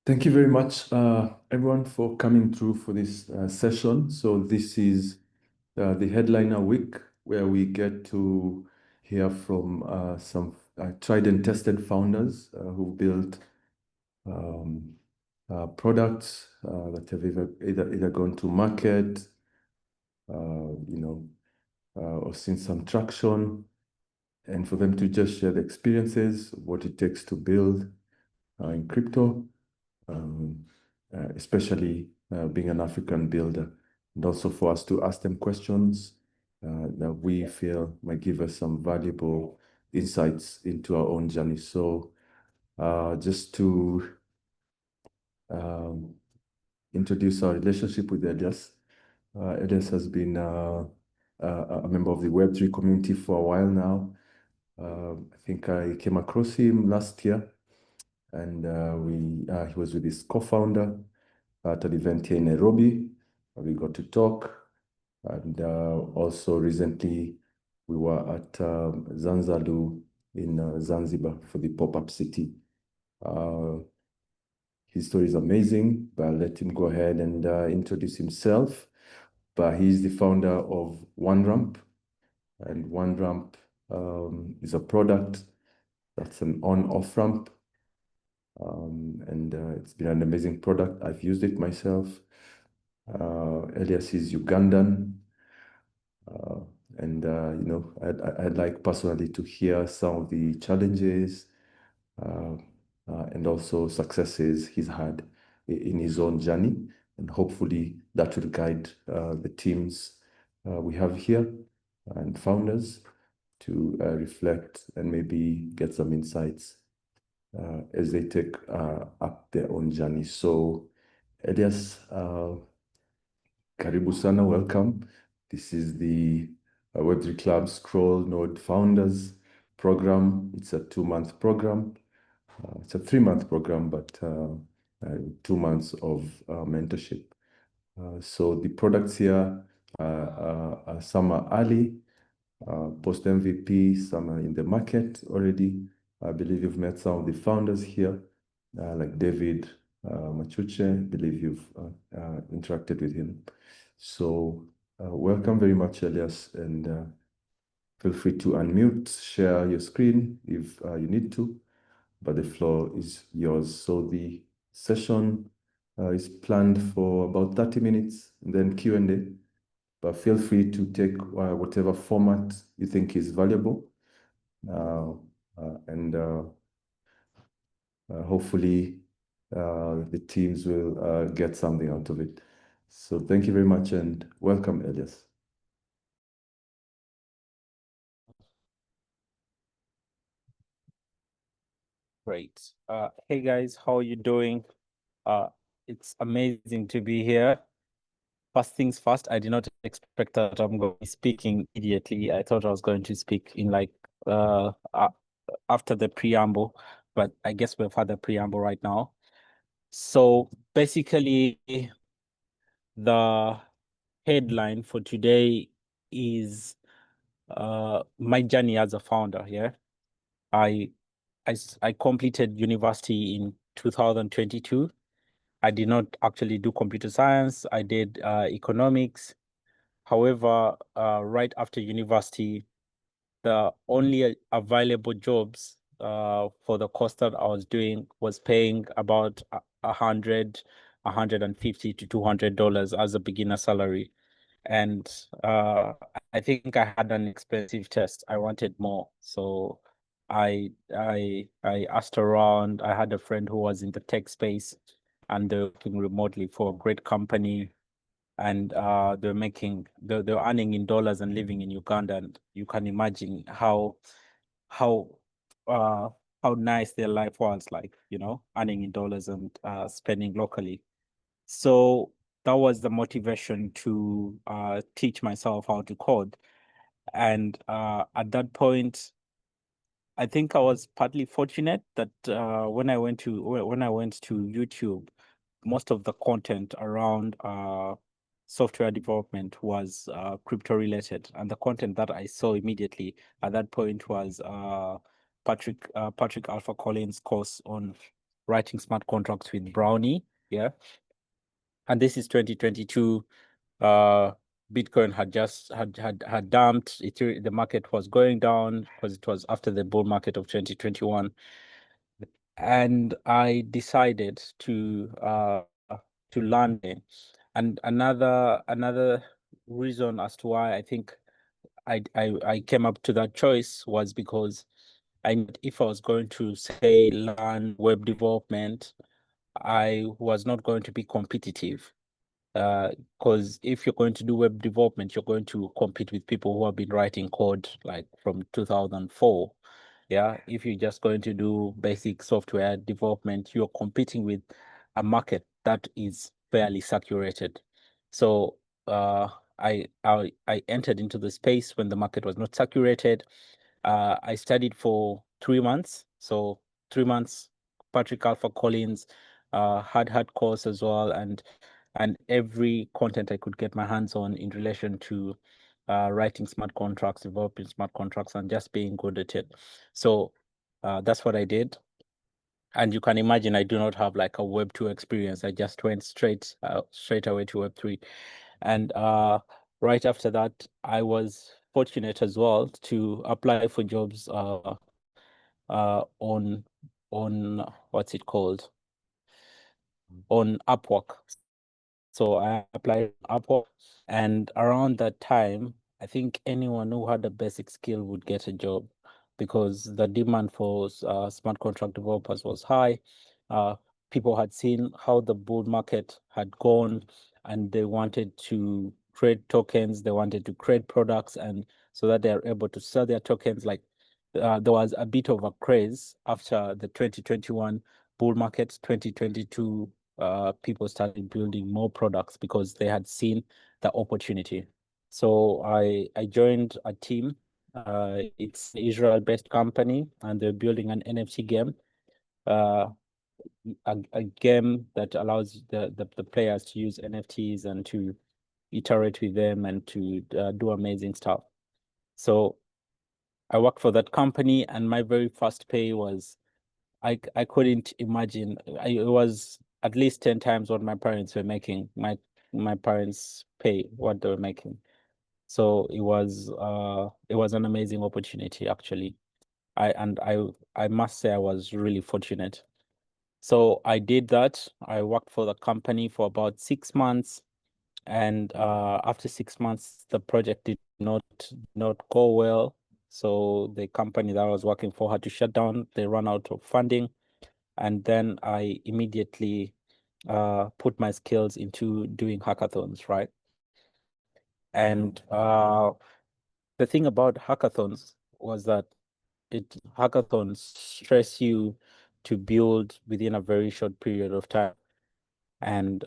Thank you very much, everyone, for coming through for this session. So this is the headliner week where we get to hear from some tried and tested founders who built um, products that have either gone to market, or seen some traction, and for them to just share the experiences, what it takes to build in crypto. Especially being an African builder, and also for us to ask them questions that we feel might give us some valuable insights into our own journey. So just to um, introduce our relationship with Elias. Elias has been a member of the Web3 community for a while now. I think I came across him last year, and he was with his co-founder at an event here in Nairobi. We got to talk. And also recently, we were at Zanzalu in Zanzibar for the pop-up city. His story is amazing, but I'll let him go ahead and introduce himself. But he's the founder of OneRamp, and OneRamp is a product that's an on-off ramp. And it's been an amazing product. I've used it myself. Elias is Ugandan. And I'd like personally to hear some of the challenges uh, and also successes he's had in his own journey. And hopefully that will guide the teams we have here and founders to reflect and maybe get some insights as they take up their own journey. So, Elias, karibu sana, welcome. This is the Web3 Club Scroll Node Founders Program. It's a 2-month program. It's a 3-month program, but 2 months of mentorship. So the products here, some are early, post MVP, some are in the market already. I believe you've met some of the founders here, like David Machuche. I believe you've interacted with him. So welcome very much, Elias, and feel free to unmute, share your screen if you need to, but the floor is yours. So the session is planned for about 30 minutes, and then Q&A, but feel free to take whatever format you think is valuable. And hopefully the teams will get something out of it. So thank you very much and welcome, Elias. Great. Hey guys, how are you doing? It's amazing to be here. First things first, I did not expect that I'm going to be speaking immediately. I thought I was going to speak in after the preamble, but I guess we've had the preamble right now. So basically, the headline for today is my journey as a founder. Yeah, I completed university in 2022. I did not actually do computer science. I did economics. However, right after university, the only available jobs for the course that I was doing was paying about $150 to $200 as a beginner salary. And I think I had an expensive test. I wanted more. So I asked around. I had a friend who was in the tech space and they're working remotely for a great company, and they're earning in dollars and living in Uganda, and you can imagine how uh how nice their life was, like, earning in dollars and spending locally. So that was the motivation to teach myself how to code. And at that point, I think I was partly fortunate that when I went to YouTube, most of the content around software development was crypto related, and the content that I saw immediately at that point was Patrick Alpha Collins' course on writing smart contracts with Brownie. Yeah. And this is 2022. Bitcoin had just had dumped. The market was going down because it was after the bull market of 2021. And I decided to learn it. And another reason as to why I think I came up to that choice was because if I was going to say learn web development, I was not going to be competitive. Because if you're going to do web development, you're going to compete with people who have been writing code like from 2004. Yeah, if you're just going to do basic software development, you're competing with a market that is fairly saturated. So I entered into the space when the market was not saturated. I studied for 3 months. So 3 months, Patrick Alpha Collins, had course as well, and every content I could get my hands on in relation to writing smart contracts, developing smart contracts, and just being good at it. So that's what I did. And you can imagine I do not have like a Web 2 experience. I just went straight away to Web 3. And right after that, I was fortunate as well to apply for jobs on what's it called? On Upwork. So I applied on Upwork, and around that time, I think anyone who had a basic skill would get a job because the demand for smart contract developers was high. People had seen how the bull market had gone, and they wanted to create tokens. They wanted to create products, and so that they are able to sell their tokens. Like there was a bit of a craze after the 2021 bull market. 2022 people started building more products because they had seen the opportunity. So I joined a team. It's an Israel-based company, and they're building an NFT game. A game that allows the players to use NFTs and to iterate with them and to do amazing stuff. So I worked for that company, and my very first pay was I couldn't imagine. It was at least 10 times what my parents were making. My parents pay what they were making. So it was an amazing opportunity actually. I must say I was really fortunate. So I did that. I worked for the company for about 6 months, and after 6 months, the project did not go well. So the company that I was working for had to shut down. They ran out of funding, and then I immediately put my skills into doing hackathons, right? And the thing about hackathons was that hackathons stress you to build within a very short period of time, and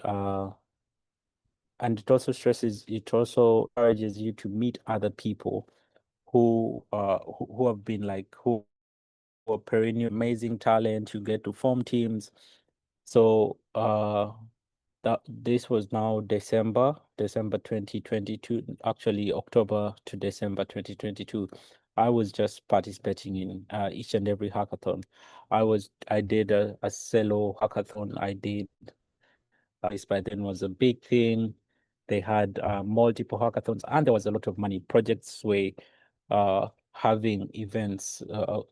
it also encourages you to meet other people who have been like who are perennial amazing talent. You get to form teams. So this was now December 2022, actually October to December 2022. I was just participating in each and every hackathon. I did a solo hackathon. I did this by then was a big thing. They had multiple hackathons, and there was a lot of money. Projects were having events,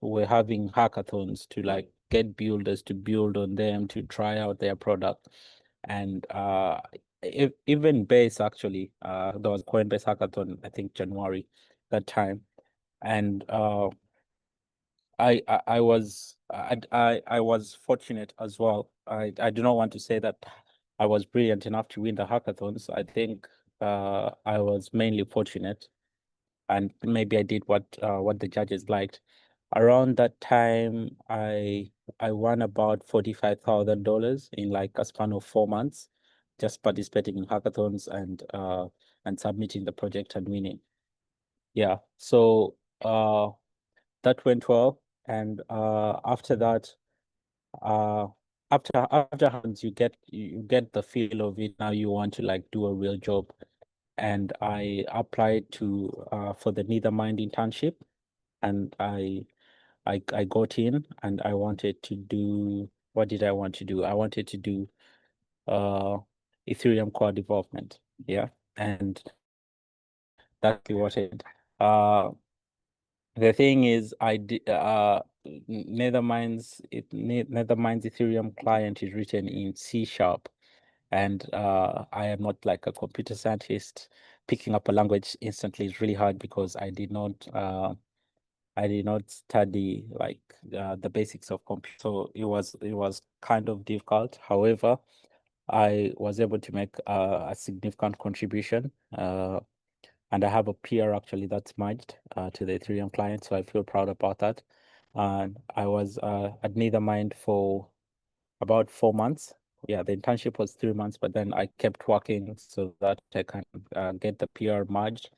were having hackathons to like get builders to build on them, to try out their product. And even Base actually, there was Coinbase hackathon, I think January that time. And I was fortunate as well. I do not want to say that I was brilliant enough to win the hackathons. I think I was mainly fortunate, and maybe I did what the judges liked. Around that time, I won about $45,000 in like a span of 4 months, just participating in hackathons and submitting the project and winning. Yeah, so that went well, and after that, uh, after hands, you get the feel of it. Now you want to like do a real job, and I applied to for the Nethermind internship, and I got in, and I wanted to do what did I want to do? I wanted to do Ethereum core development. Yeah. And that's what I did. The thing is, I did Nethermind's Ethereum client is written in C#, and I am not like a computer scientist. Picking up a language instantly is really hard because I did not study like the basics of computer, so it was kind of difficult. However, I was able to make a significant contribution. And I have a peer actually that's merged to the Ethereum client, so I feel proud about that. And I was at Nethermind for about 4 months. Yeah, the internship was 3 months, but then I kept working so that I can get the PR merged.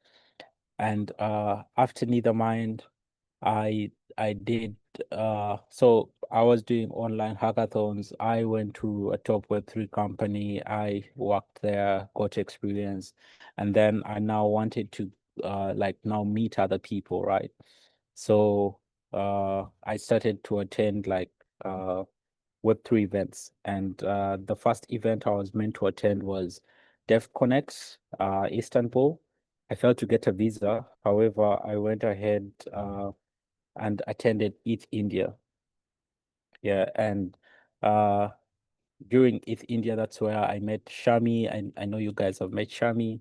And after Nethermind, I did so I was doing online hackathons. I went to a top Web3 company. I worked there, got experience, and then I now wanted to like now meet other people, right? So I started to attend like Web3 events, and the first event I was meant to attend was DevConnect Istanbul. I failed to get a visa. However, I went ahead and attended ETH India. Yeah, and uh, during ETH India, that's where I met Shami. I know you guys have met Shami,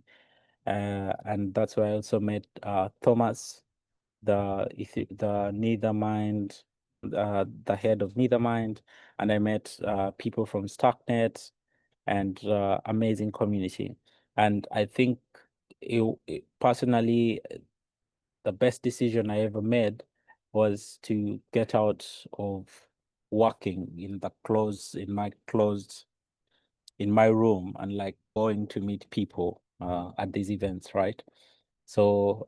and that's where I also met Thomas, the Nethermind, the head of Nethermind, and I met people from Starknet and amazing community. And I think personally, the best decision I ever made was to get out of working in my room and like going to meet people at these events, right? So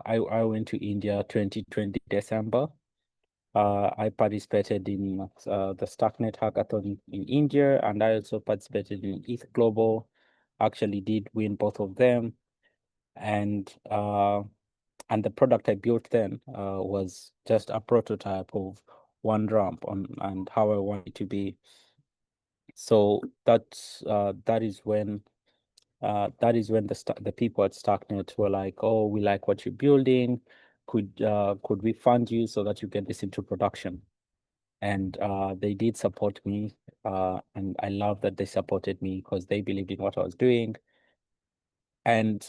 I went to India 2020 December. I participated in the Starknet hackathon in India, and I also participated in ETH Global. Actually did win both of them. And the product I built then was just a prototype of OneRamp and how I want it to be. So that is when the people at Starknet were like, "Oh, we like what you're building. Could we fund you so that you get this into production?" And they did support me, and I love that they supported me because they believed in what I was doing. And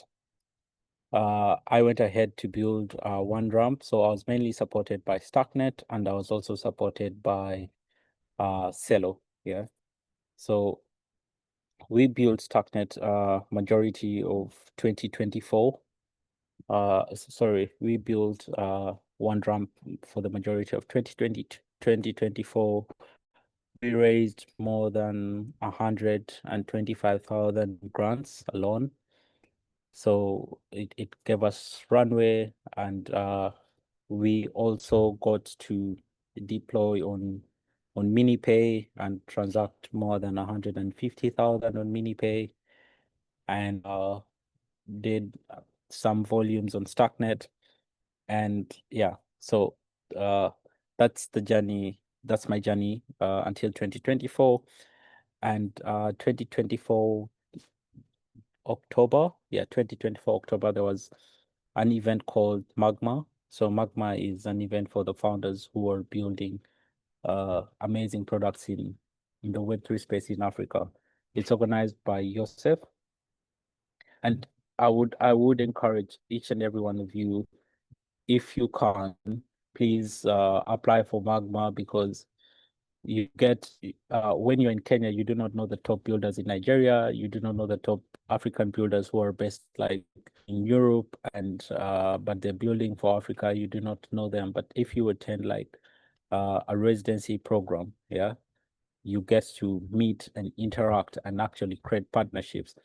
I went ahead to build OneRamp. So I was mainly supported by Starknet, and I was also supported by Celo. Yeah. So we built Starknet majority of 2024. Sorry, we built OneRamp for the majority of 2020, 2024. We raised more than 125,000 grants alone. So it gave us runway, and we also got to deploy on MiniPay and transact more than 150,000 on MiniPay, and did some volumes on Starknet. And yeah, so that's the journey. That's my journey until 2024. And 2024 October, yeah, 2024 October, there was an event called Magma. So Magma is an event for the founders who are building amazing products in the Web3 space in Africa. It's organized by Yosef. And I would encourage each and every one of you, if you can, please apply for Magma, because you get when you're in Kenya, you do not know the top builders in Nigeria, you do not know the top African builders who are based like in Europe, and but they're building for Africa, you do not know them. But if you attend like a residency program, yeah, you get to meet and interact and actually create partnerships.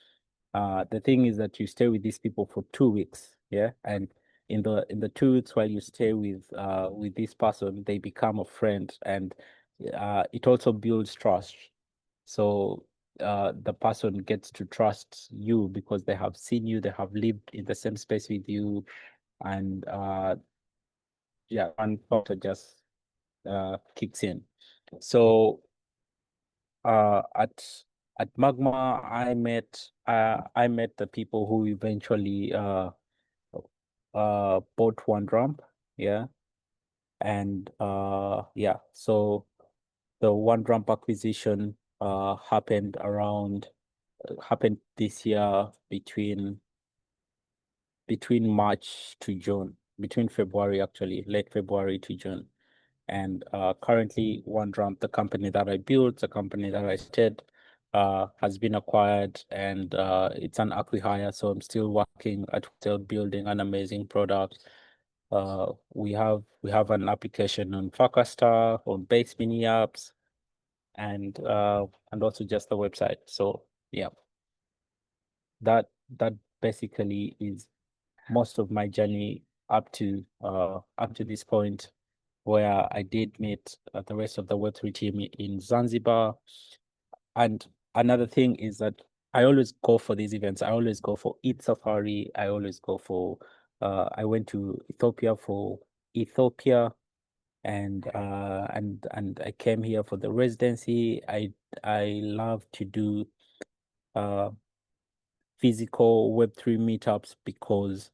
The thing is that you stay with these people for 2 weeks, yeah, and in the 2 weeks while you stay with this person, they become a friend, and it also builds trust. So the person gets to trust you because they have seen you, they have lived in the same space with you, and yeah, one factor just kicks in. So at Magma, I met the people who eventually bought OneRamp, yeah, and yeah, so the OneRamp acquisition happened this year between March to June, between February actually, late February to June. And currently, OneRamp, the company that I built, the company that I started, has been acquired, and it's an acqui-hire. So I'm still working at still building an amazing product. We have an application on Fakastar, on Base Mini Apps, and also just the website. So yeah, that basically is most of my journey up to this point, where I did meet the rest of the Web3 team in Zanzibar. And another thing is that I always go for these events. I always go for Eid Safari. I always go for I went to Ethiopia for Ethiopia, and I came here for the residency. I love to do uh physical Web3 meetups because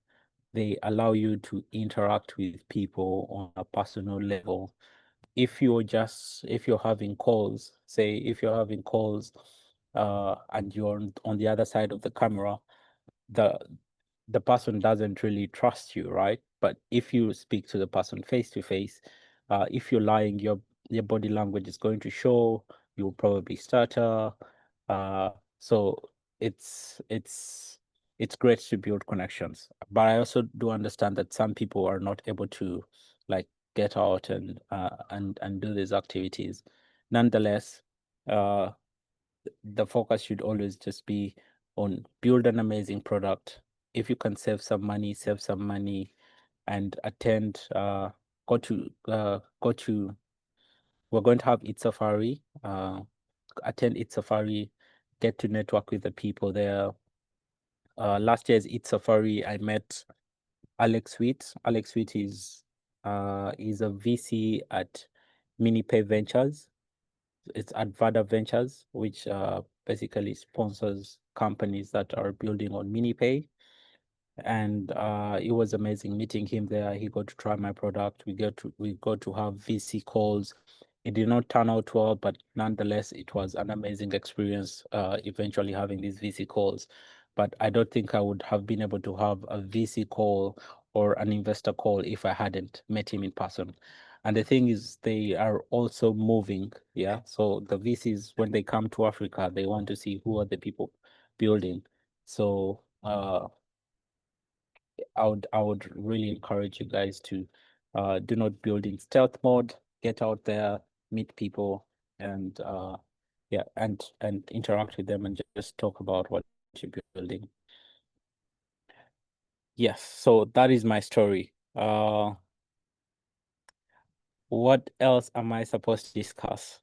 they allow you to interact with people on a personal level. If you're having calls, say if you're having calls and you're on the other side of the camera, the person doesn't really trust you, right? But if you speak to the person face to face, if you're lying, your body language is going to show. You'll probably stutter. So it's great to build connections. But I also do understand that some people are not able to like get out and do these activities. Nonetheless, the focus should always just be on build an amazing product. If you can save some money, and attend. Go to We're going to have Eid Safari. Attend Eid Safari. Get to network with the people there. Last year's Eid Safari, I met Alex Sweet. Alex Sweet is a VC at MiniPay Ventures. It's at Vada Ventures, which basically sponsors companies that are building on MiniPay. And it was amazing meeting him there. He got to try my product. We got to have VC calls. It did not turn out well, but nonetheless, it was an amazing experience. Eventually having these VC calls, but I don't think I would have been able to have a VC call or an investor call if I hadn't met him in person. And the thing is, they are also moving. Yeah. So the VCs, when they come to Africa, they want to see who are the people building. So I would really encourage you guys to do not build in stealth mode. Get out there, meet people, and yeah, and interact with them, and just talk about what you're building. Yes, so that is my story. What else am I supposed to discuss?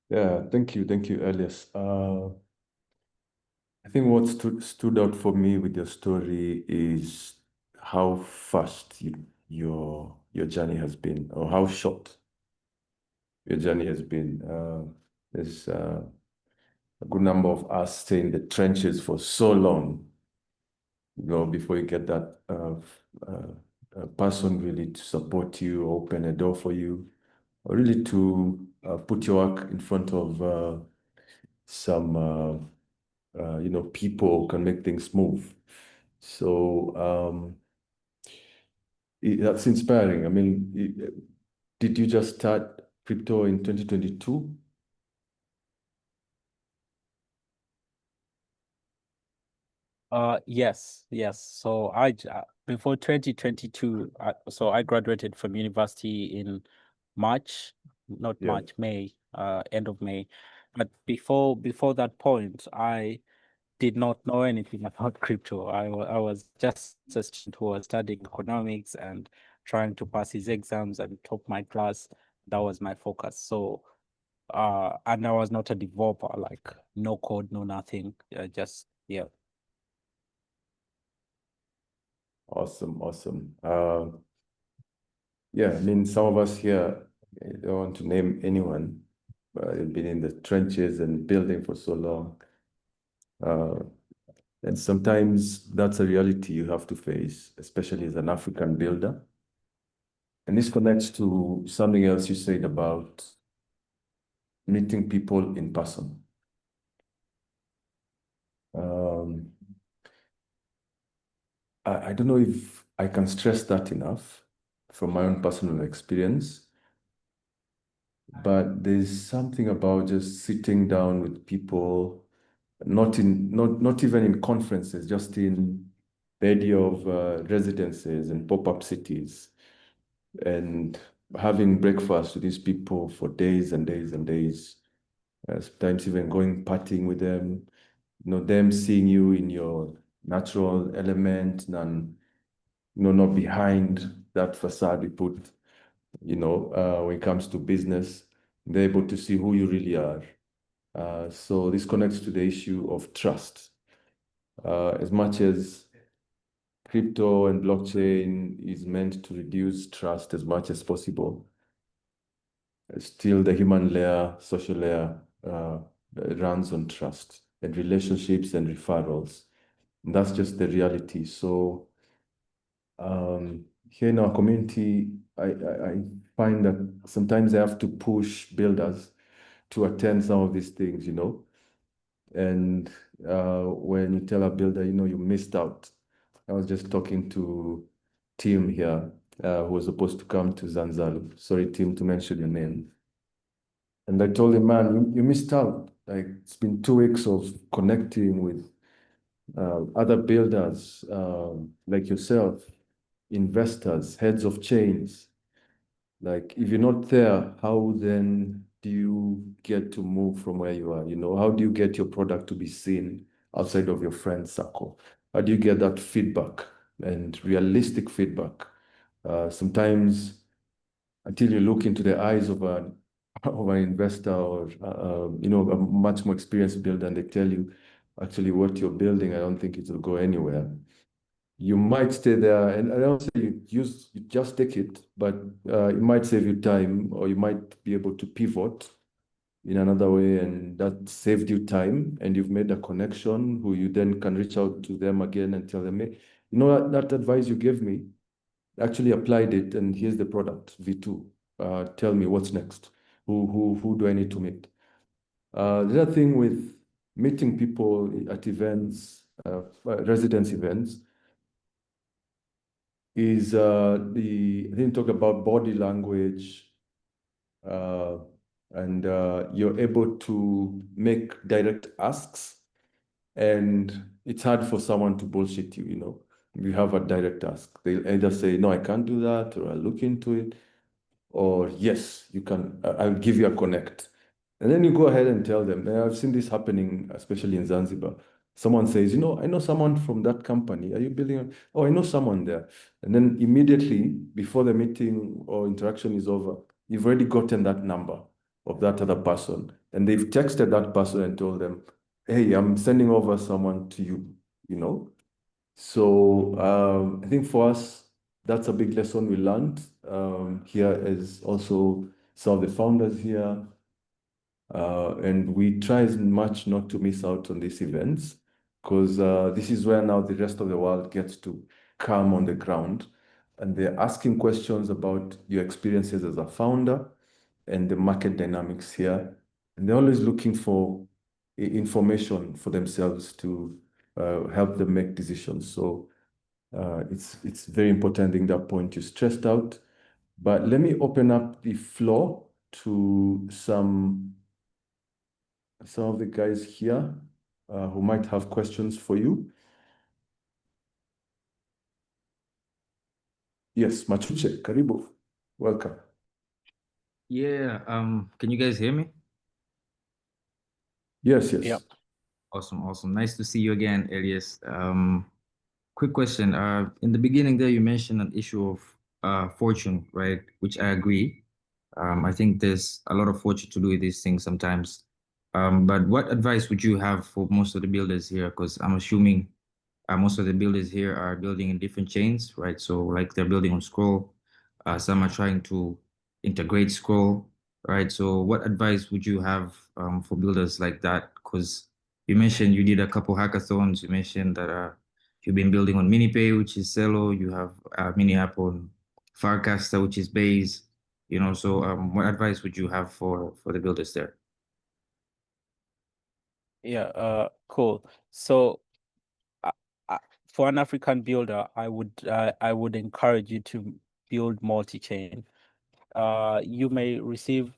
Yeah, thank you, Elias. I think what stood out for me with your story is how fast your journey has been, or how short your journey has been. There's a good number of us stay in the trenches for so long, before you get that person really to support you, open a door for you, or really to put your work in front of some people who can make things move. So that's inspiring. I mean, did you just start crypto in 2022? Yes. So before 2022, so I graduated from university in March, not Yeah. March, May, end of May. But before that point, I did not know anything about crypto. I was just a student who was studying economics and trying to pass his exams and top my class. That was my focus. So, and I was not a developer, like no code, no nothing. Just yeah. Awesome. Yeah, I mean, some of us here, I don't want to name anyone, You've been in the trenches and building for so long. And sometimes that's a reality you have to face, especially as an African builder. And this connects to something else you said about meeting people in person. I don't know if I can stress that enough from my own personal experience, but there's something about just sitting down with people, not even in conferences, just in the idea of residences and pop-up cities, and having breakfast with these people for days and days and days, sometimes even going partying with them, them seeing you in your natural element and not behind that facade we put, when it comes to business. They're able to see who you really are. So this connects to the issue of trust. As much as crypto and blockchain is meant to reduce trust as much as possible, still the human layer, social layer, runs on trust and relationships and referrals. And that's just the reality. So here in our community, I find that sometimes I have to push builders to attend some of these things, And when you tell a builder, you missed out. I was just talking to Tim here, who was supposed to come to Zanzibar. Sorry, Tim, to mention your name. And I told him, man, you missed out. Like, it's been 2 weeks of connecting with other builders like yourself, investors, heads of chains. Like, if you're not there, how then do you get to move from where you are? How do you get your product to be seen outside of your friend circle? How do you get that feedback and realistic feedback? Sometimes until you look into the eyes of an investor or a much more experienced builder, and they tell you actually what you're building, I don't think it will go anywhere. You might stay there, and I don't say you just take it, but it might save you time, or you might be able to pivot in another way, and that saved you time, and you've made a connection who you then can reach out to them again and tell them, hey, that advice you gave me, actually applied it, and here's the product, V2. Tell me what's next. Who do I need to meet? The other thing with meeting people at events, residence events, is I didn't talk about body language, and you're able to make direct asks, and it's hard for someone to bullshit you. You have a direct ask. They'll either say, no, I can't do that, or I'll look into it, or yes, you can, I'll give you a connect. And then you go ahead and tell them. I've seen this happening, especially in Zanzibar. Someone says, I know someone from that company. Are you building? Oh, I know someone there. And then immediately, before the meeting or interaction is over, you've already gotten that number of that other person. And they've texted that person and told them, hey, I'm sending over someone to you. So I think for us, that's a big lesson we learned. Here is also some of the founders here. And we try as much not to miss out on these events, because this is where now the rest of the world gets to come on the ground, and they're asking questions about your experiences as a founder and the market dynamics here. And they're always looking for information for themselves to help them make decisions. So it's very important. I think that point you stressed out. But let me open up the floor to some of the guys here who might have questions for you. Yes, Machuche, karibu. Welcome. Yeah, can you guys hear me? Yes, yes. Yep. Awesome. Nice to see you again, Elias. Quick question. In the beginning there, you mentioned an issue of fortune, right? Which I agree. I think there's a lot of fortune to do with these things sometimes. But what advice would you have for most of the builders here? Because I'm assuming most of the builders here are building in different chains, right? So like they're building on Scroll. Some are trying to integrate Scroll. right? So what advice would you have for builders like that? Because you mentioned you did a couple hackathons. You mentioned that you've been building on MiniPay, which is Cello. You have a mini app on Farcaster, which is Base. So what advice would you have for the builders there? Yeah, cool. So uh, uh, for an African builder, I would encourage you to build multi-chain. You may receive,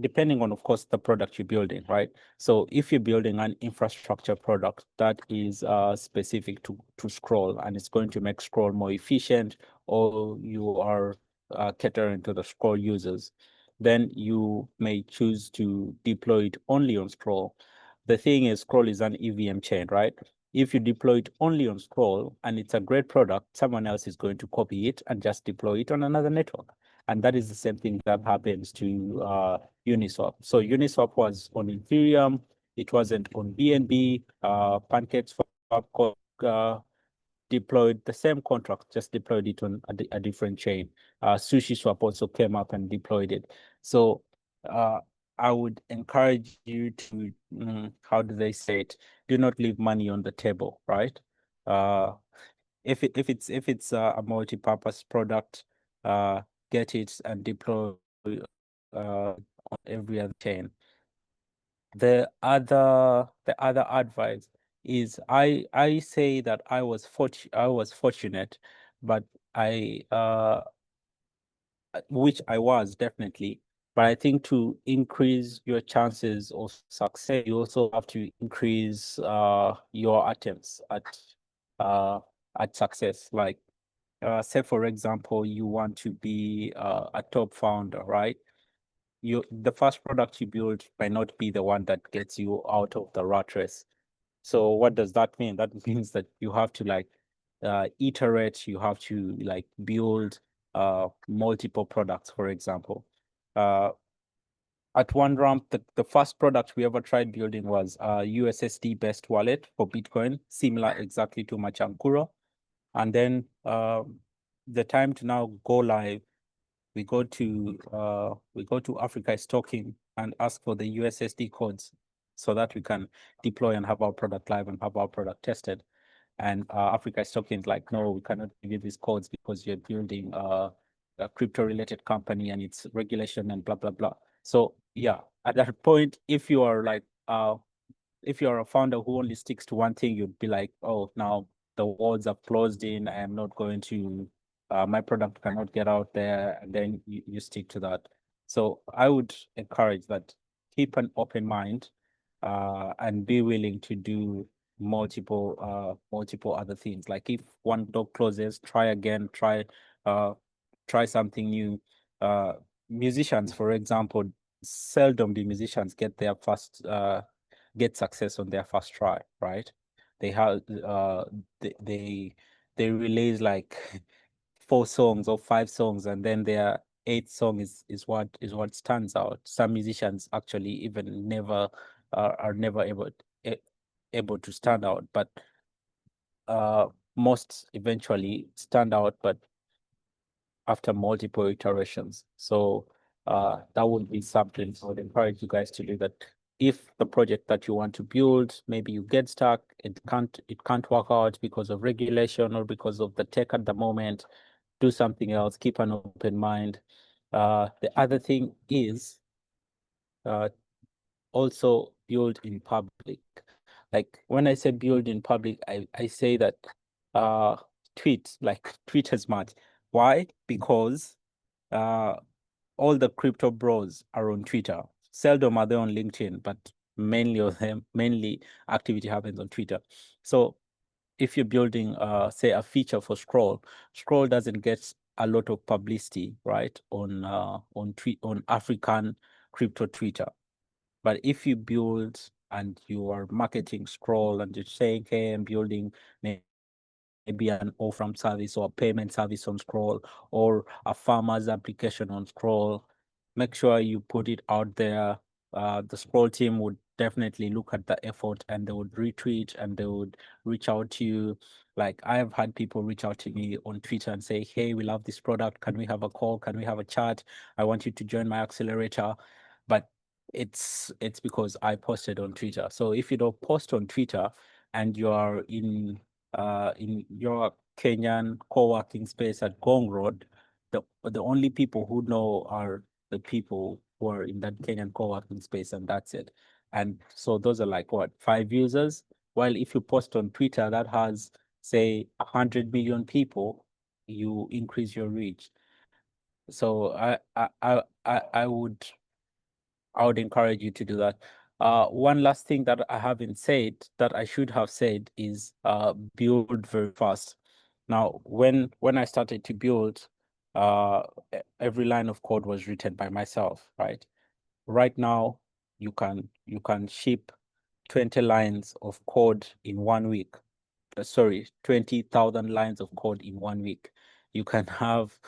depending on, of course, the product you're building, right? So if you're building an infrastructure product that is specific to scroll and it's going to make scroll more efficient, or you are catering to the scroll users, then you may choose to deploy it only on scroll. The thing is, scroll is an EVM chain, right? If you deploy it only on scroll and it's a great product, someone else is going to copy it and just deploy it on another network. And that is the same thing that happens to Uniswap. So Uniswap was on Ethereum. It wasn't on BNB. PancakeSwap deployed the same contract, just deployed it on a different chain. SushiSwap also came up and deployed it. So I would encourage you to, how do they say it? Do not leave money on the table, right? If it's a multi-purpose product, get it and deploy on every other chain. The other advice is I say that I was fortunate, but I which I was definitely. But I think to increase your chances of success, you also have to increase your attempts at success. Like say for example, you want to be a top founder, right? The first product you build might not be the one that gets you out of the rat race. So what does that mean? That means that you have to like iterate, you have to like build multiple products, for example. At OneRamp, the first product we ever tried building was a USSD-based wallet for Bitcoin, similar exactly to Machankuro. And then the time to now go live, we go to Africa is talking and ask for the USSD codes so that we can deploy and have our product live and have our product tested. And Africa is talking like, no, we cannot give you these codes because you're building a crypto related company and it's regulation and blah blah blah. So yeah, at that point, if you are like if you're a founder who only sticks to one thing, you'd be like, oh, now the walls are closed in. I am not going to, my product cannot get out there. And then you stick to that. So I would encourage that keep an open mind and be willing to do multiple other things. Like if one door closes, try again, try something new. Musicians, for example, seldom do musicians get their first get success on their first try, right? They have they release like 4 songs or 5 songs, and then their eighth song is what stands out. Some musicians actually even never are never able to stand out, but most eventually stand out, but after multiple iterations. So that would be something I would encourage you guys to do. That if the project that you want to build, maybe you get stuck, it can't work out because of regulation or because of the tech at the moment, do something else, keep an open mind. The other thing is also build in public. Like when I say build in public, I say that tweet as much. Why? Because all the crypto bros are on Twitter. Seldom are they on LinkedIn, but mainly activity happens on Twitter. So if you're building say a feature for Scroll doesn't get a lot of publicity, right? On African crypto Twitter. But if you build and you are marketing Scroll and you're saying, hey, I'm building maybe an off-ramp service or a payment service on Scroll or a farmer's application on Scroll, make sure you put it out there. The Scroll team would definitely look at the effort and they would retweet and they would reach out to you. Like I have had people reach out to me on Twitter and say, hey, we love this product. Can we have a call? Can we have a chat? I want you to join my accelerator. but it's because I posted on Twitter. So if you don't post on Twitter and you are in your Kenyan co-working space at Gong Road, the only people who know are the people who are in that Kenyan co-working space, and that's it. And so those are like what, 5 users? While if you post on Twitter that has, say, 100 million people, you increase your reach. So I would encourage you to do that. One last thing that I haven't said that I should have said is build very fast. Now, when I started to build, every line of code was written by myself, right? Right now, you can ship 20 lines of code in 1 week. Sorry, 20,000 lines of code in 1 week. You can have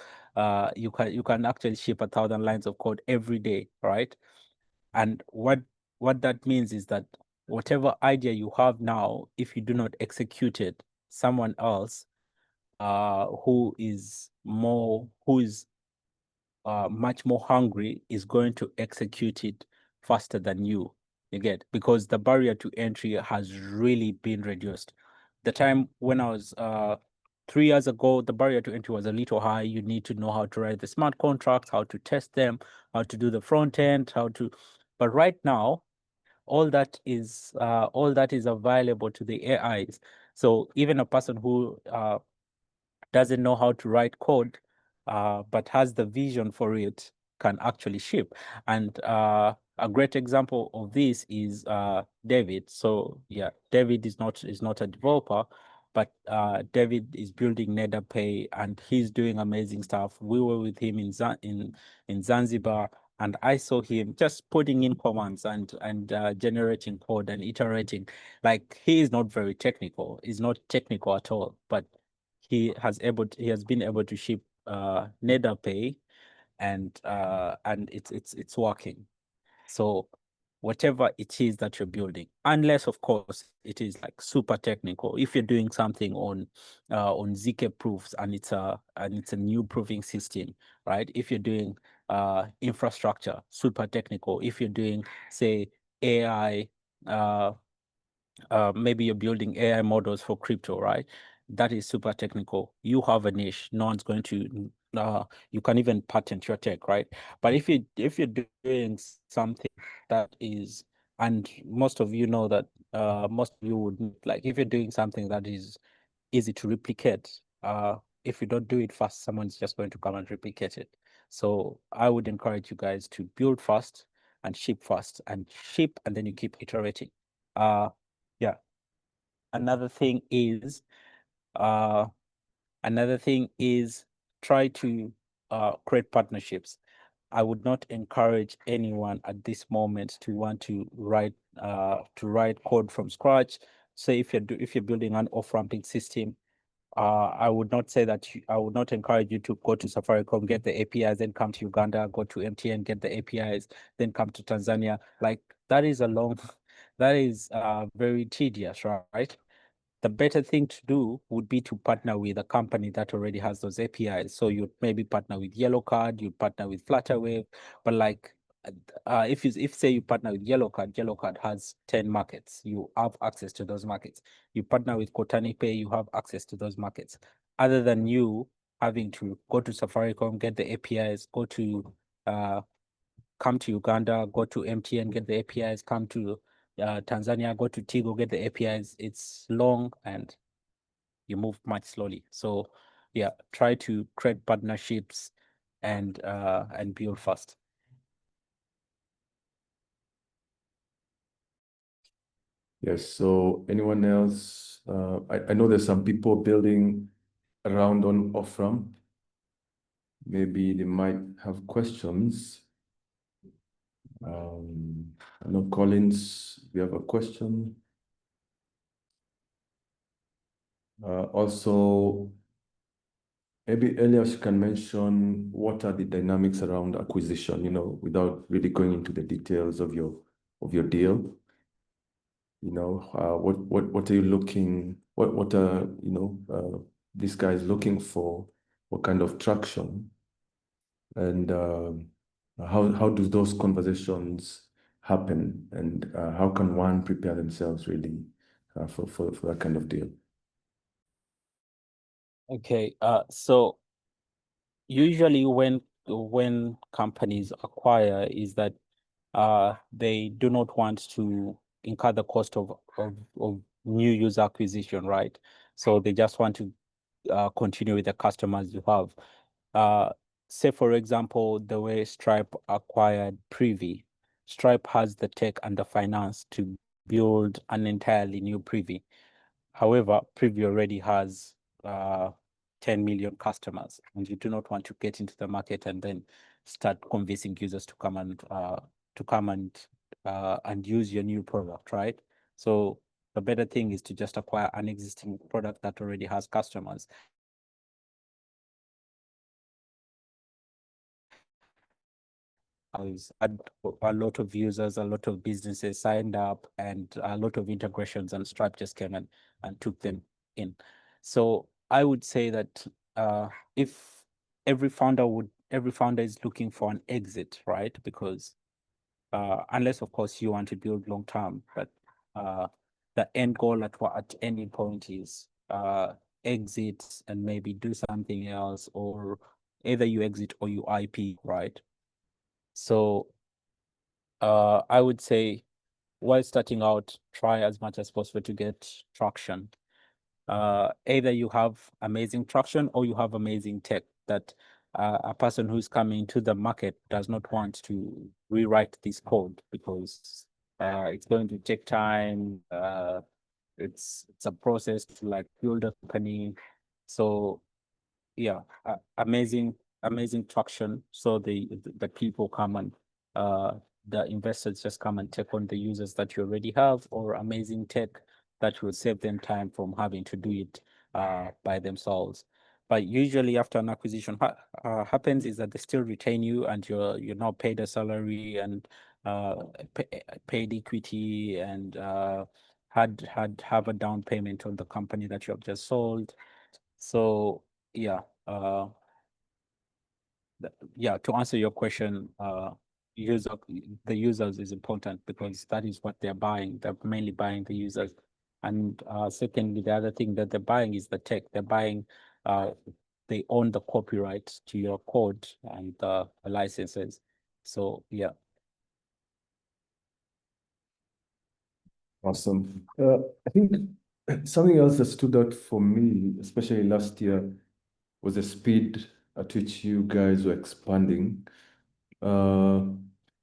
you can actually ship 1,000 lines of code every day, right? And what that means is that whatever idea you have now, if you do not execute it, someone else who is much more hungry is going to execute it faster than you. You get, because the barrier to entry has really been reduced. The time when I was 3 years ago, the barrier to entry was a little high. You need to know how to write the smart contracts, how to test them, how to do the front end, but right now, all that is available to the AIs. So even a person who doesn't know how to write code, but has the vision for it, can actually ship. And a great example of this is David. So yeah, David is not a developer, but David is building NetApp, and he's doing amazing stuff. We were with him in Zanzibar, and I saw him just putting in commands and generating code and iterating. Like, he is not very technical. He's not technical at all, but he has been able to ship NetApp, and it's working. So whatever it is that you're building, unless of course it is like super technical. If you're doing something on ZK proofs and it's a new proving system, right? If you're doing infrastructure, super technical. If you're doing, say, AI, maybe you're building AI models for crypto, right? That is super technical. You have a niche. No one's going to. You can even patent your tech, right? But if you're doing something that is, and most of you know that, most of you would, like, if you're doing something that is easy to replicate, if you don't do it fast, someone's just going to come and replicate it. So I would encourage you guys to build fast and ship, and then you keep iterating. Yeah. Another thing is uh try to create partnerships. I would not encourage anyone at this moment to want to write code from scratch. Say if you're building an off-ramping system, I would not say that I would not encourage you to go to Safaricom, get the APIs, then come to Uganda, go to MTN, get the APIs, then come to Tanzania. Like, that is that is very tedious, right? The better thing to do would be to partner with a company that already has those APIs. So you'd maybe partner with Yellowcard, you'd partner with Flutterwave, but like, if say you partner with Yellowcard has 10 markets, you have access to those markets. You partner with Kotani Pay, you have access to those markets. Other than you having to go to Safaricom, get the APIs, come to Uganda, go to MTN, get the APIs, come to Tanzania, go to Tigo, get the APIs. It's long and you move much slowly. So yeah, try to create partnerships and build fast. Yes, so anyone else? I know there's some people building around on OffRamp. Maybe they might have questions. I know Collins, we have a question. Also, maybe Elias, you can mention what are the dynamics around acquisition, without really going into the details of your deal. What are you looking, what are, these guys looking for, what kind of traction? And How do those conversations happen, and how can one prepare themselves really for that kind of deal? Okay, so usually when companies acquire is that they do not want to incur the cost of new user acquisition, right? So they just want to continue with the customers you have. Say, for example, the way Stripe acquired Privy. Stripe has the tech and the finance to build an entirely new Privy. However, Privy already has 10 million customers, and you do not want to get into the market and then start convincing users to come and use your new product, right? So the better thing is to just acquire an existing product that already has customers. Had a lot of users, a lot of businesses signed up, and a lot of integrations, and Stripe just came and took them in. So I would say that if every founder is looking for an exit, right? Because unless of course you want to build long term, but the end goal at any point is exit and maybe do something else, or either you exit or you IP, right? So I would say while starting out, try as much as possible to get traction. Either you have amazing traction or you have amazing tech that a person who's coming to the market does not want to rewrite this code because it's going to take time. It's a process to like build a company. So yeah, amazing traction. So the people come and the investors just come and take on the users that you already have, or amazing tech that will save them time from having to do it by themselves. But usually after an acquisition happens is that they still retain you, and you're now paid a salary and paid equity, and have a down payment on the company that you have just sold. So yeah, yeah, to answer your question, the users is important because that is what they're buying. They're mainly buying the users. And secondly, the other thing that they're buying is the tech. They're buying, they own the copyright to your code and the licenses. So yeah. Awesome. I think something else that stood out for me, especially last year, was the speed at which you guys were expanding,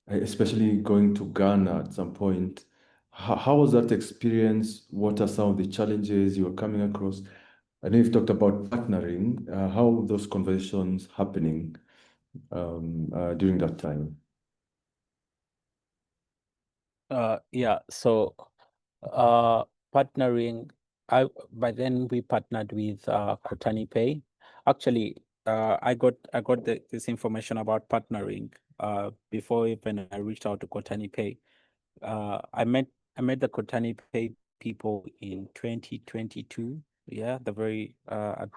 especially going to Ghana at some point. How was that experience? What are some of the challenges you were coming across? I know you've talked about partnering. How are those conversations happening during that time? Yeah, so partnering, by then we partnered with Kotani Pay. Actually, I got this information about partnering before even I reached out to Kotani Pay. I met the Kotani Pay people in 2022. Yeah, the very at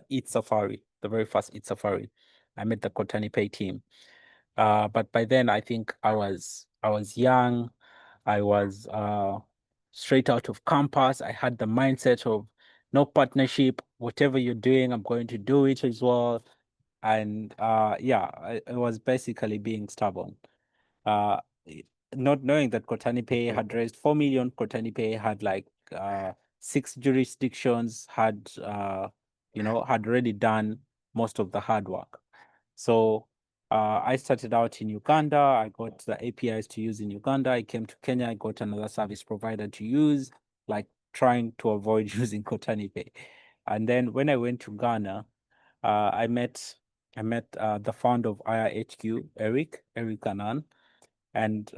Eat Safari, the very first Eat Safari. I met the Kotani Pay team. But by then I think I was young. I was straight out of campus. I had the mindset of no partnership. Whatever you're doing, I'm going to do it as well. And yeah, I was basically being stubborn. Uh, Not knowing that Kotani Pay had raised 4 million. Kotani Pay had like 6 jurisdictions, had had already done most of the hard work. So I started out in Uganda. I got the APIs to use in Uganda. I came to Kenya. I got another service provider to use, like trying to avoid using Kotani Pay. And then when I went to Ghana, I met the founder of IRHQ, Eric Anan, and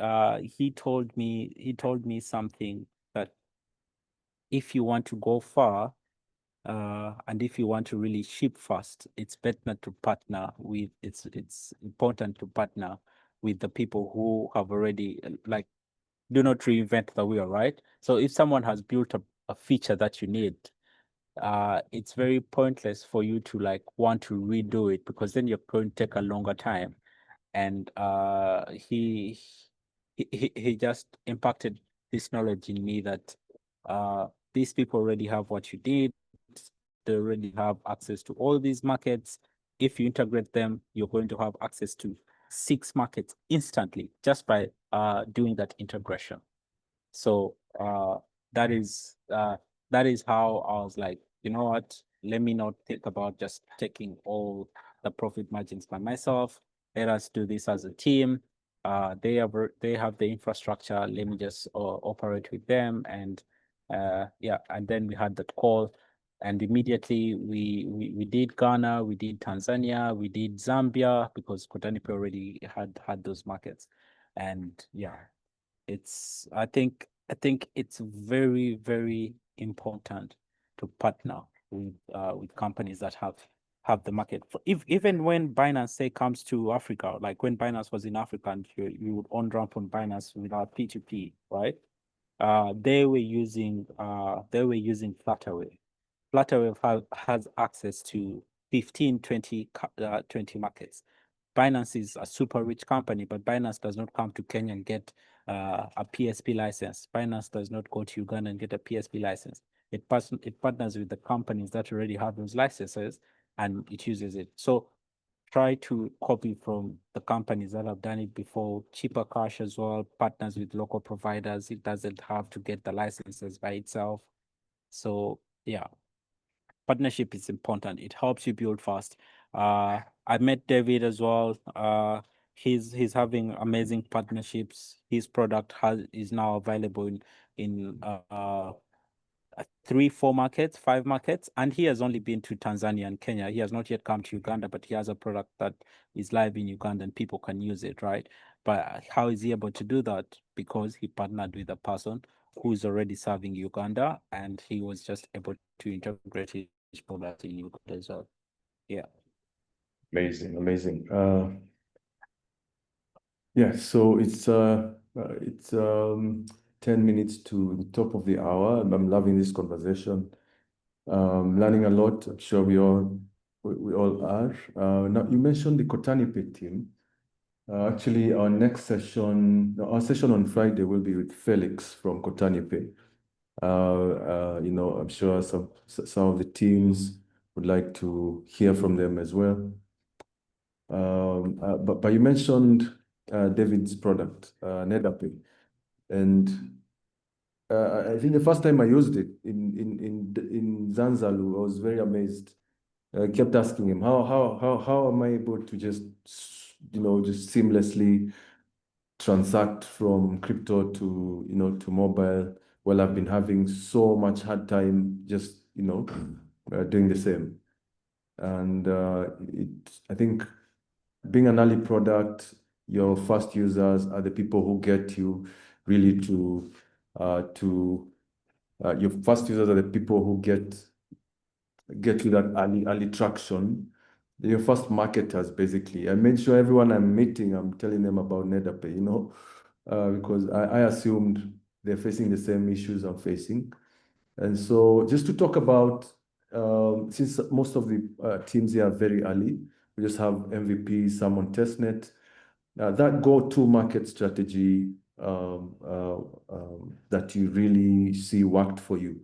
he told me something that if you want to go far, and if you want to really ship fast, it's better to partner with. It's important to partner with the people who have already like do not reinvent the wheel, right? So if someone has built a feature that you need, it's very pointless for you to like want to redo it because then you're going to take a longer time. and he just impacted this knowledge in me that these people already have what you need. They already have access to all these markets. If you integrate them, you're going to have access to 6 markets instantly just by doing that integration. So that is how I was like, you know what? Let me not think about just taking all the profit margins by myself. Let us do this as a team. They have the infrastructure. Let me just operate with them, and yeah. And then we had that call, and immediately we did Ghana, we did Tanzania, we did Zambia, because Kotanipe already had those markets, and yeah, I think it's very, very important to partner with companies that have the market. Even when Binance say comes to Africa, like when Binance was in Africa and you would on ramp on Binance without P2P, right? They were using Flutterwave. Flutterwave has access to 15, 20 markets. Binance is a super rich company, but Binance does not come to Kenya and get a PSP license. Binance does not go to Uganda and get a PSP license. It partners with the companies that already have those licenses, and it uses it. So try to copy from the companies that have done it before. Cheaper cash as well, partners with local providers. It doesn't have to get the licenses by itself. So yeah, partnership is important. It helps you build fast. I met David as well. He's having amazing partnerships. His product is now available in 3, 4 markets, 5 markets, and he has only been to Tanzania and Kenya. He has not yet come to Uganda, but he has a product that is live in Uganda and people can use it, right? But how is he able to do that? Because he partnered with a person who is already serving Uganda, and he was just able to integrate his product in Uganda as well. Yeah. Amazing, amazing. Yeah, so it's 10 minutes to the top of the hour, and I'm loving this conversation. Learning a lot. I'm sure we all are. Now you mentioned the Kotanipe team. Actually, our session on Friday will be with Felix from Kotanipe. I'm sure some of the teams would like to hear from them as well. But you mentioned David's product, NetApp, and I think the first time I used it in Zanzalu, I was very amazed. I kept asking him, how am I able to just seamlessly transact from crypto to mobile? Well, I've been having so much hard time just doing the same, and I think being an early product, your first users are the people who get you really your first users are the people who get you that early traction. Your first marketers, basically. I made sure everyone I'm meeting, I'm telling them about NetApp, because I assumed they're facing the same issues I'm facing. And so just to talk about, since most of the teams here are very early, we just have MVP, some on testnet, that go-to market strategy that you really see worked for you.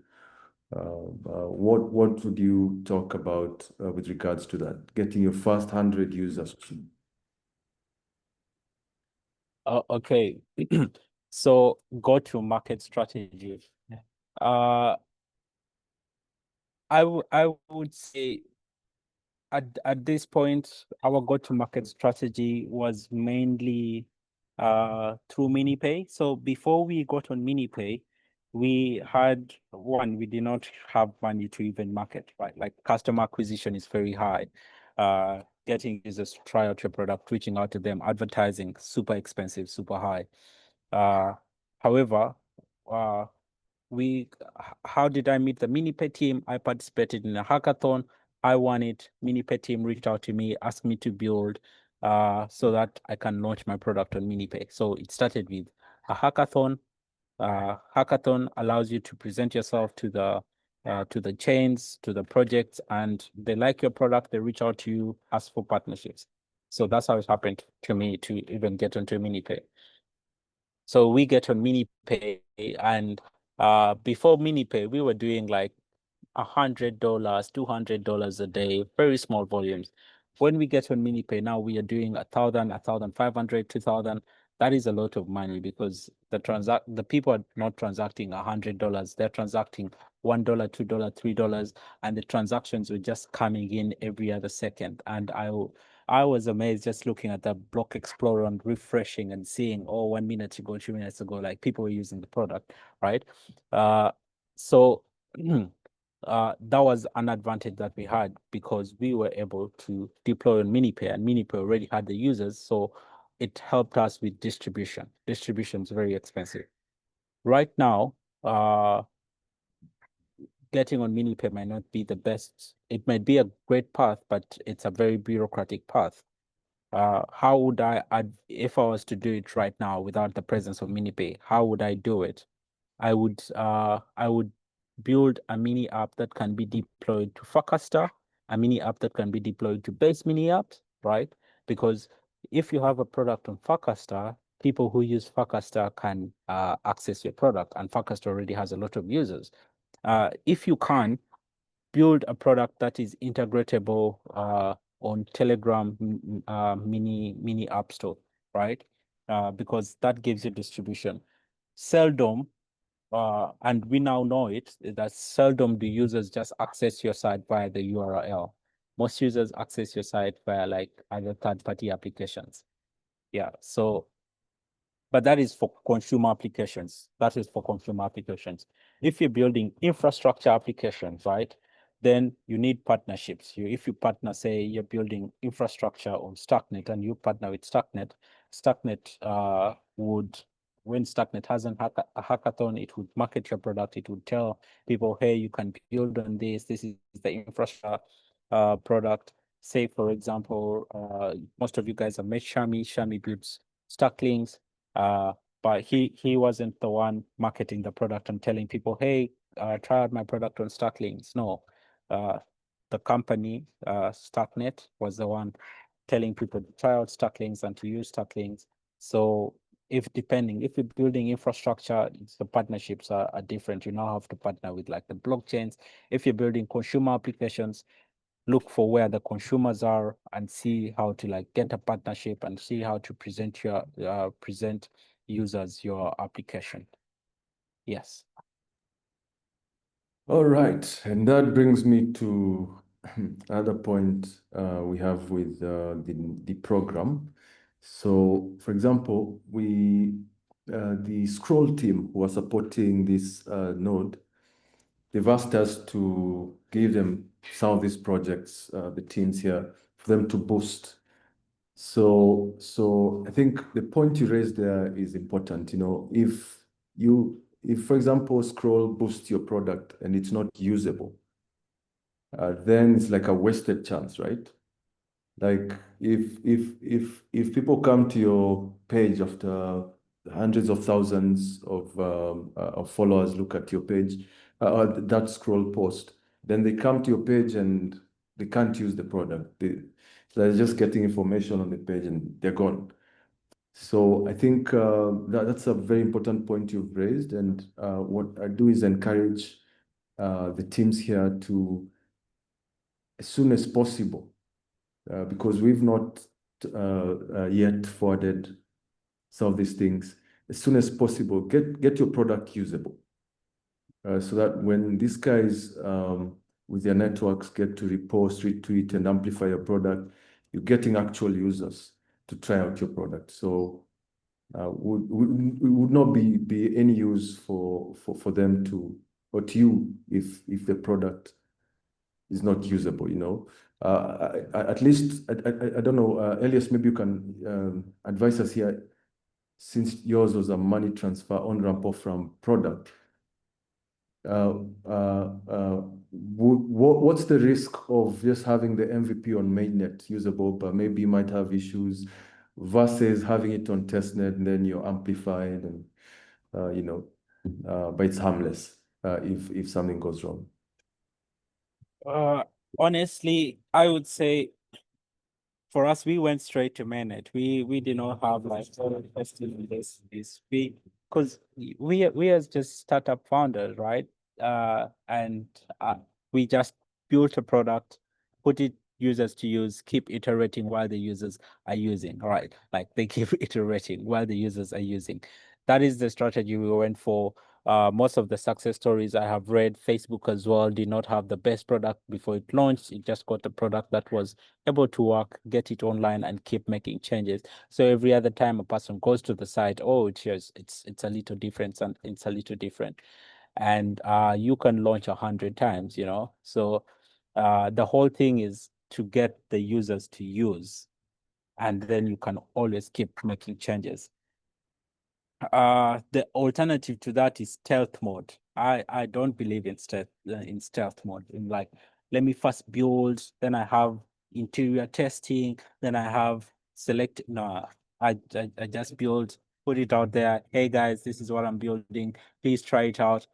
What would you talk about with regards to that? Getting your first 100 users. Okay. So go to market strategy. I would say at this point, our go-to-market strategy was mainly through MiniPay. So before we got on MiniPay, we did not have money to even market, right? Like customer acquisition is very high. Getting users to try out your product, reaching out to them, advertising, super expensive, super high. However, how did I meet the MiniPay team? I participated in a hackathon. I won it. MiniPay team reached out to me, asked me to build so that I can launch my product on MiniPay. So it started with a hackathon. Hackathon allows you to present yourself to the chains, to the projects, and they like your product. They reach out to you, ask for partnerships. So that's how it happened to me to even get onto MiniPay. So we get on MiniPay, and before MiniPay, we were doing like $100, $200 a day, very small volumes. When we get on MiniPay now, we are doing 1,000, 1,500, 2,000. That is a lot of money because the people are not transacting $100. They're transacting $1, $2, $3, and the transactions were just coming in every other second. And I was amazed just looking at the block explorer and refreshing and seeing, oh, 1 minute ago, 2 minutes ago, like people were using the product, right? So that was an advantage that we had because we were able to deploy on MiniPay, and MiniPay already had the users, so it helped us with distribution. Distribution is very expensive. Right now, getting on MiniPay might not be the best. It might be a great path, but it's a very bureaucratic path. How would if I was to do it right now without the presence of MiniPay, how would I do it? I would build a mini app that can be deployed to Farcaster, a mini app that can be deployed to base mini apps, right? Because if you have a product on Farcaster, people who use Farcaster can access your product, and Farcaster already has a lot of users. If you can build a product that is integratable on Telegram mini app store, right? Because that gives you distribution. Seldom, and we now know it, that seldom do users just access your site via the URL. Most users access your site via like other third-party applications. Yeah, so, but that is for consumer applications. That is for consumer applications. If you're building infrastructure applications, right, then you need partnerships. If you partner, say you're building infrastructure on Stacknet and you partner with Stacknet, Stacknet would, when Stacknet has a hackathon, it would market your product. It would tell people, hey, you can build on this. This is the infrastructure product. Say, for example, most of you guys have met Shami. Shami builds Stacklinks, but he wasn't the one marketing the product and telling people, hey, try out my product on Stacklinks. No, the company, Stacknet, was the one telling people to try out Stacklinks and to use Stacklinks. So if you're building infrastructure, the partnerships are different. You now have to partner with like the blockchains. If you're building consumer applications, look for where the consumers are and see how to like get a partnership and see how to present users your application. Yes. All right, and that brings me to another point we have with the program. So, for example, the Scroll team who are supporting this node, they've asked us to give them some of these projects, the teams here, for them to boost. So I think the point you raised there is important. You know, if for example, Scroll boosts your product and it's not usable, then it's like a wasted chance, right? Like if people come to your page after hundreds of thousands of followers look at your page, that Scroll post, then they come to your page and they can't use the product. They're just getting information on the page and they're gone. So I think that's a very important point you've raised. And what I do is encourage the teams here to, as soon as possible, because we've not yet forwarded some of these things, as soon as possible, get your product usable. So that when these guys with their networks get to repost, retweet, and amplify your product, you're getting actual users to try out your product. So would not be any use for them to, or to you, if the product is not usable, you know. At least I don't know, Elias, maybe you can advise us here, since yours was a money transfer on-ramp off-ramp product. What's the risk of just having the MVP on mainnet usable, but maybe you might have issues, versus having it on testnet and then you're amplified and you know, but it's harmless if something goes wrong? Honestly, I would say for us, we went straight to mainnet. We did not have like testing this we because we as just startup founders, right? And we just built a product, put it users to use, keep iterating while the users are using, right? Like they keep iterating while the users are using. That is the strategy we went for. Most of the success stories I have read, Facebook as well, did not have the best product before it launched. It just got a product that was able to work, get it online, and keep making changes. So every other time a person goes to the site, oh, it's a little different, and it's a little different, and you can launch 100 times, you know. So the whole thing is to get the users to use, and then you can always keep making changes. The alternative to that is stealth mode. I don't believe in stealth mode. In like, let me first build, then I have interior testing, then I have select. No, I just build, put it out there. Hey guys, this is what I'm building. Please try it out.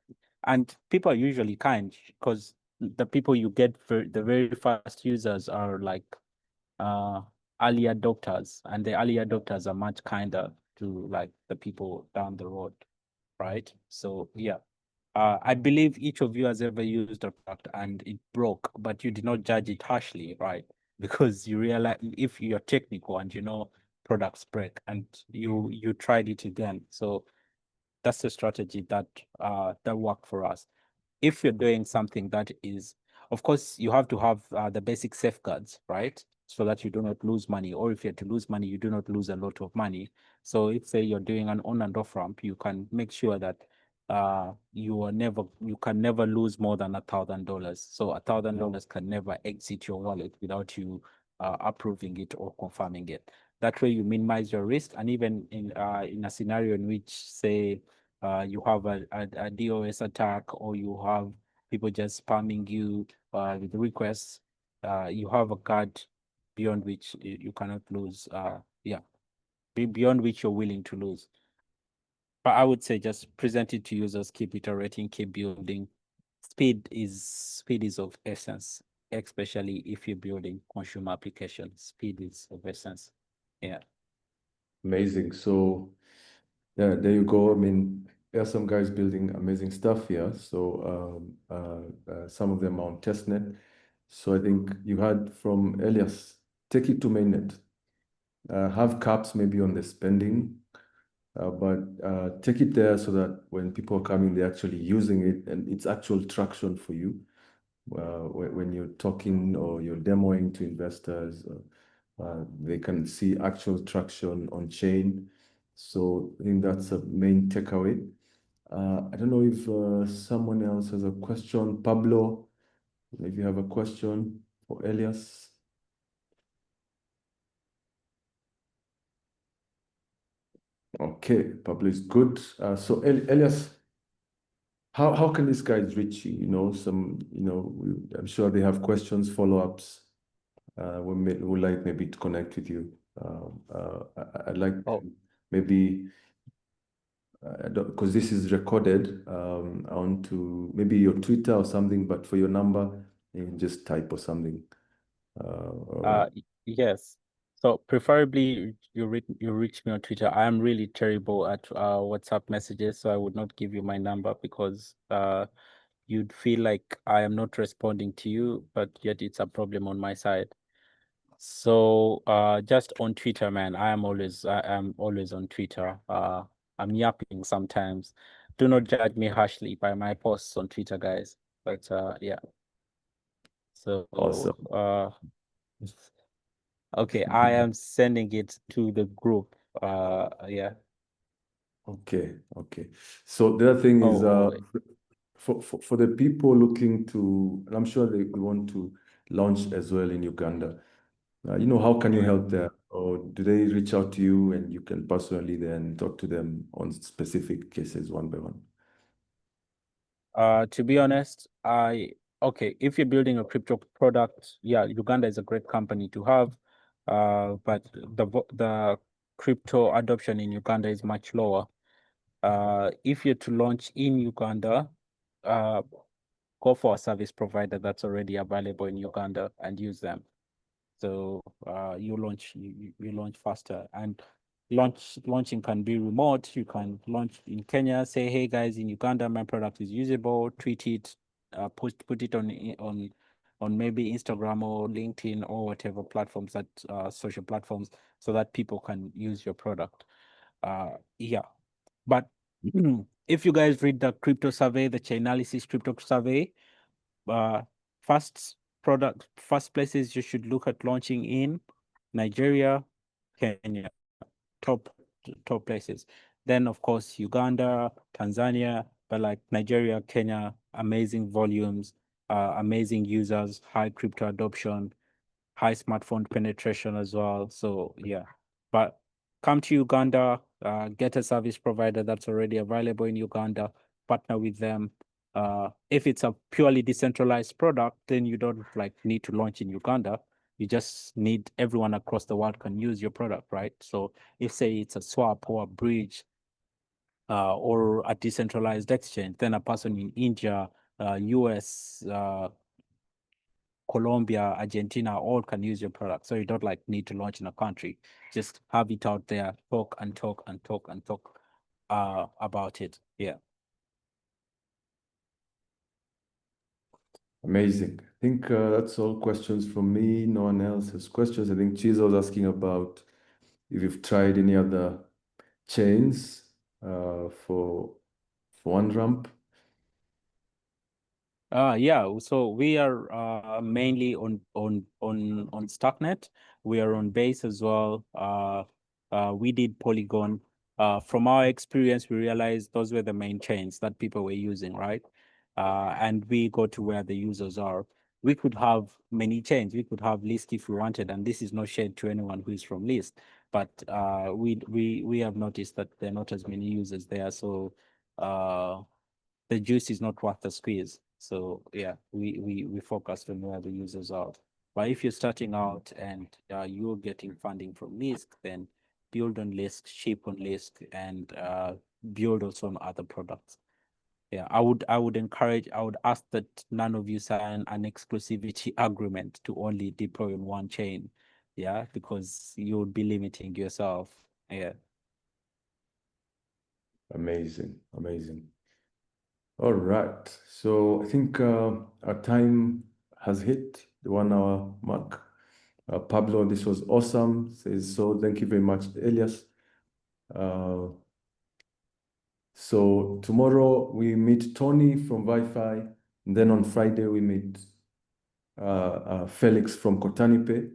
And people are usually kind because the people you get for the very first users are like uh early adopters, and the early adopters are much kinder to like the people down the road, right? So yeah, I believe each of you has ever used a product and it broke, but you did not judge it harshly, right? Because you realize if you're technical and you know products break and you tried it again. So that's the strategy that worked for us. If you're doing something that is, of course, you have to have the basic safeguards, right? So that you do not lose money, or if you're to lose money, you do not lose a lot of money. So if say you're doing an on and off ramp, you can make sure that you can never lose more than $1,000. So $1,000 can never exit your wallet without you approving it or confirming it. That way you minimize your risk. And even in a scenario in which, say, you have a DOS attack, or you have people just spamming you with requests, you have a guard beyond which you cannot lose. Yeah, beyond which you're willing to lose. But I would say just present it to users, keep iterating, keep building. Speed is of essence, especially if you're building consumer applications. Speed is of essence. Yeah. Amazing. So yeah, there you go. I mean, there are some guys building amazing stuff here. So some of them are on testnet. So I think you heard from Elias, take it to mainnet. Have caps maybe on the spending, but take it there so that when people are coming, they're actually using it and it's actual traction for you. When you're talking or you're demoing to investors, they can see actual traction on chain. So I think that's a main takeaway. I don't know if someone else has a question. Pablo, if you have a question for Elias. Okay, Pablo is good. So Elias, how can these guys reach you? You know, I'm sure they have questions, follow-ups. We like maybe to connect with you. I'd like maybe because this is recorded, I want to maybe your Twitter or something, but for your number, you can just type or something. Yes. So preferably you reach me on Twitter. I am really terrible at WhatsApp messages, so I would not give you my number because you'd feel like I am not responding to you, but yet it's a problem on my side. So just on Twitter, man. I am always on Twitter. I'm yapping sometimes. Do not judge me harshly by my posts on Twitter, guys. But yeah. So Awesome. okay, I am sending it to the group. Yeah. Okay. So the other thing is wait. for the people looking to, and I'm sure they want to launch as well in Uganda. How can you help there? Or do they reach out to you and you can personally then talk to them on specific cases one by one? To be honest, if you're building a crypto product, yeah, Uganda is a great company to have. But the crypto adoption in Uganda is much lower. If you're to launch in Uganda, go for a service provider that's already available in Uganda and use them. So you launch faster, and launching can be remote. You can launch in Kenya, say, hey guys, in Uganda my product is usable, tweet it, put it on maybe Instagram or LinkedIn or whatever platforms, that social platforms, so that people can use your product. Yeah, but if you guys read the crypto survey, the Chainalysis crypto survey, first places you should look at launching in: Nigeria, Kenya, top places. Then of course Uganda, Tanzania, but like Nigeria, Kenya, amazing volumes, amazing users, high crypto adoption, high smartphone penetration as well. So yeah, but come to Uganda, get a service provider that's already available in Uganda, partner with them. If it's a purely decentralized product, then you don't like need to launch in Uganda. You just need everyone across the world can use your product, right? So if say it's a swap or a bridge, or a decentralized exchange, then a person in India, US, Colombia, Argentina, all can use your product. So you don't like need to launch in a country. Just have it out there, talk and talk and talk and talk about it. Yeah. Amazing. I think that's all questions from me. No one else has questions. I think Chizo was asking about if you've tried any other chains for OneRamp. Yeah, so we are mainly on Starknet. We are on Base as well. We did Polygon. From our experience, we realized those were the main chains that people were using, right? And we go to where the users are. We could have many chains. We could have List if we wanted, and this is no shade to anyone who is from List, but we have noticed that there are not as many users there. So the juice is not worth the squeeze. So yeah, we focus on where the users are. But if you're starting out and you're getting funding from Lisk, then build on Lisk, ship on Lisk, and build also on other products. Yeah, I would ask that none of you sign an exclusivity agreement to only deploy on one chain. Yeah, because you would be limiting yourself. Yeah. Amazing, amazing. All right. So I think our time has hit the 1 hour mark. Pablo, this was awesome. Says so. Thank you very much, Elias. So tomorrow we meet Tony from Wi-Fi. And then on Friday we meet Felix from Kotanipe.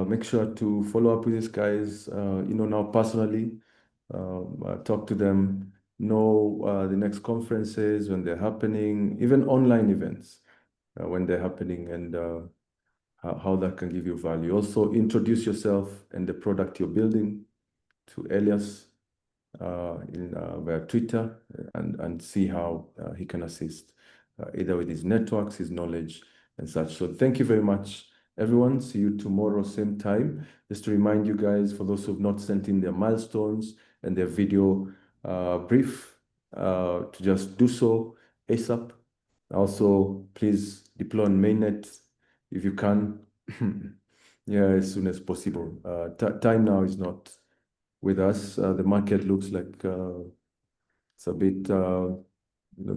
Make sure to follow up with these guys, now personally. Talk to them, know the next conferences when they're happening, even online events when they're happening, and how that can give you value. Also, introduce yourself and the product you're building to Elias via Twitter, and see how he can assist, either with his networks, his knowledge, and such. So thank you very much, everyone. See you tomorrow, same time. Just to remind you guys, for those who've not sent in their milestones and their video brief, to just do so ASAP. Also, please deploy on mainnet if you can. Yeah, as soon as possible. Time now is not with us. The market looks like it's a bit,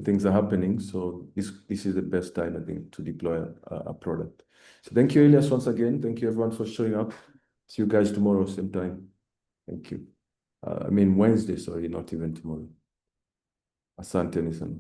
things are happening. So this is the best time, I think, to deploy a product. So thank you, Elias, once again. Thank you, everyone, for showing up. See you guys tomorrow, same time. Thank you. Wednesday, sorry, not even tomorrow. Asante sana.